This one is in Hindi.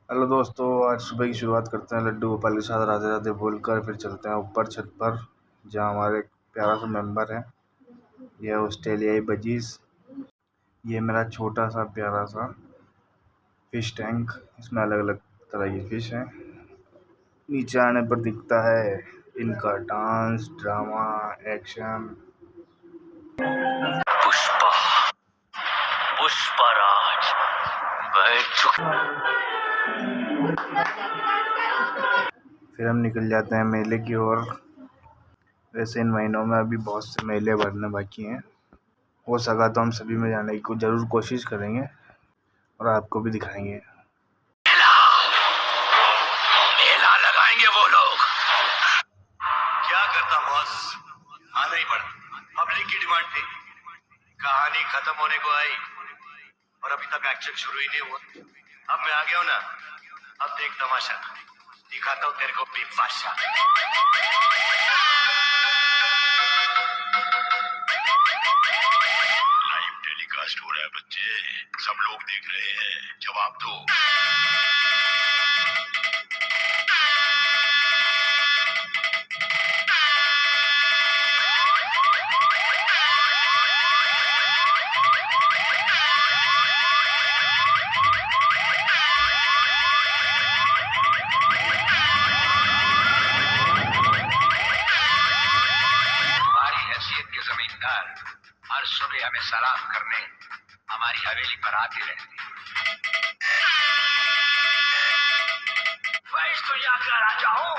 हेलो दोस्तों, आज सुबह की शुरुआत करते हैं लड्डू गोपाल के साथ राधे राधे बोलकर। फिर चलते हैं ऊपर छत पर जहाँ हमारे प्यारा सा मेंबर है। यह ऑस्ट्रेलियाई बजीज। ये मेरा छोटा सा प्यारा सा फिश टैंक। इसमें अलग अलग तरह की फिश हैं। नीचे आने पर दिखता है इनका dance, drama, action. Pushpa Pushparaj फिर हम निकल जाते हैं मेले की ओर। वैसे इन महीनों में अभी बहुत से मेले भरने बाकी हैं। हो सका तो हम सभी में जाने की ज़रूर कोशिश करेंगे और आपको भी दिखाएंगे। मेला लगाएंगे वो लोग। क्या करता बॉस, आना ही पड़ा। पब्लिक की डिमांड थी, कहानी खत्म होने को आई और अभी तक एक्शन शुरू ही नहीं हुआ। अब मैं आ गया हूं ना, अब देख तमाशा, दिखाता हूं तेरे को बीफ बादशाह। लाइव टेलीकास्ट हो रहा है बच्चे, सब लोग देख रहे हैं, जवाब दो। जमींदार हर सुबह हमें सलाम करने हमारी हवेली पर आते रहते। वैश तो यहाँ का राजा हूँ,